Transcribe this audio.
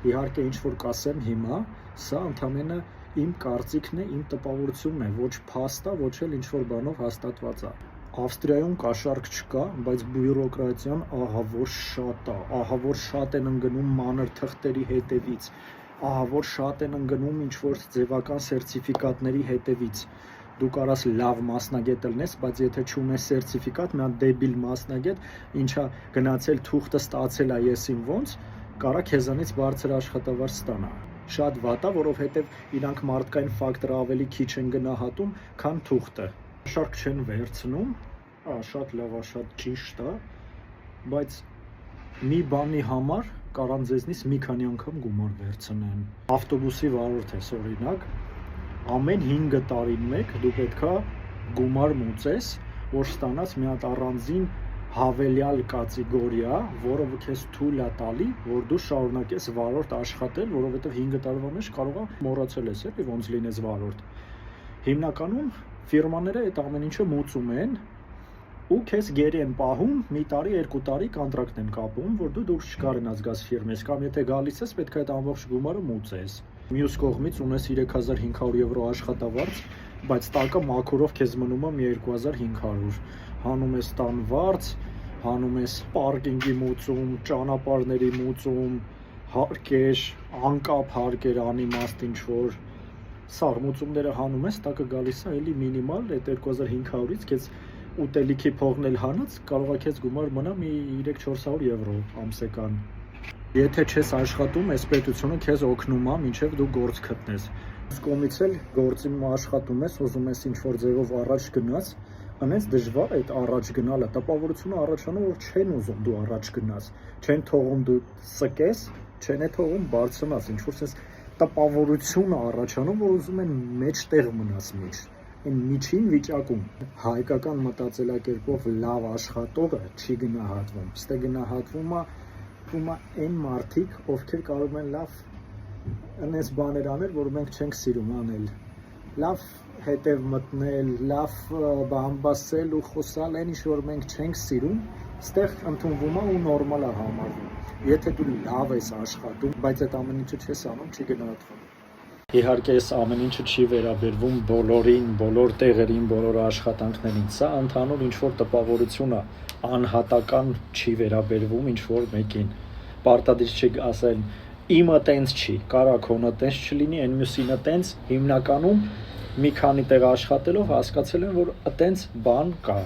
Իհարկե ինչ որ կասեմ հիմա, սա ընդամենը իմ կարծիքն է, իմ տպավորությունն է, ոչ փաստ է, ոչ էլ ինչ որ բանով հաստատված է։ Ավստրիայում կաշառք չկա, բայց բյուրոկրատիան ահա որ շատ է, ահա որ շատ են ընկնում մանր թղթերի հետևից, ահա որ շատ են ընկնում ինչ որ ձևական սերտիֆիկատների հետևից։ Դու կարաս լավ մասնագետ լինես, բայց եթե չունես սերտիֆիկատ, մի հատ դեբիլ մասնագետ, ինչա գնացել թուղթը ստացել է եսին ոնց, կարա քեզանից բարձր աշխատավարձ ստանա։ Շատ վատ է, որովհետև իրանք մարդկային ֆակտորը ավելի քիչ են գնահատում, քան թուղթը։ Շարք չեն վերցնում, շատ լավ է, շատ ճիշտ է, բայց մի բանի համար կարան ձեզնից մի քանի անգամ գումար վերցնեն։ Ավտոբուսի վարորդ ես օրինակ, ամեն 5 տարին մեկ դու պետքա գումար մուծես, որ ստանաս մի հատ առանձին հավելյալ կատեգորիա, որը քեզ թույլ է տալի, որ դու շարունակես վարորդ աշխատել, որովհետև 5 տարվա մեջ կարող է մոռացել ես, էլի ոնց լինես վարորդ։ Հիմնականում ֆիրմաները այդ ամեն ինչը մուծում են ու քեզ գերի են պահում, մի տարի, 2 տարի կոնտրակտ են կապում, որ դու դուրս չկարենաս գաս ֆիրմես, կամ եթե գալիս ես, պետք է այդ ամբողջ գումարը մուծես։ Մյուս կողմից ունես 3500 եվրո աշխատավարձ, բայց տակը մաքուրով քեզ մնում է մի 2500, հանում ես տան վարձ, հանում ես պարկինգի մուծում, ճանապարհների մուծում, հարկեր, անկապ հարկեր, անիմաստ ինչ որ սարմուծումները հանում ես, տակը գալիս է էլի մինիմալ, այդ 2500-ից քեզ ուտելիքի փողն էլ հանած, կարող է քեզ գումար մնա մի 300-400 եվրո ամսական։ Եթե չես աշխատում, այս պետությունը քեզ օգնում է, մինչև դու գործ գտնես։ Այս կողմից էլ գործի աշխատում ես, ուզում ես ինչ-որ ձևով առաջ գնաս, անենց դժվար է այդ առաջ գնալը, տպավորությունը առաջանում, որ չեն ուզում դու առաջ գնաս, չեն թողում դու սկես, չեն է թողում բարձրանաս, ինչ-որ sense տպավորությունը առաջանում, որ ուզում են մեջտեղ մնաս միշտ։ Այն միջին վիճակում հայկական մտածելակերպով լավ աշխատողը չի գնահատվում, ստե գնահատվում է այն մարդիկ, ովքեր կարող են լավ այնպես բաներ անել, որ մենք չենք սիրում անել, լավ հետև մտնել, լավ բամբասել ու խոսալ այն ինչ որ մենք չենք սիրում, ստեղ ընդունվում է ու նորմալ է համարվում։ Եթե դու լավ ես աշխատում, բայց այդ ամեն ինչը չես անում, չի գնահատվում։ Իհարկե այս ամեն ինչը չի վերաբերվում բոլորին, բոլոր տեղերին, բոլոր աշխատանքներին, սա ընդհանուր ինչ-որ տպավորություն է, անհատական չի վերաբերվում ինչ-որ մեկին, պարտադիր չի ասել, իմը տենց չի, կարա քոնը տենց չլինի, այն մյուսինը տենց, հիմնականում մի քանի տեղ աշխատելով հասկացել են, որ տենց բան կա։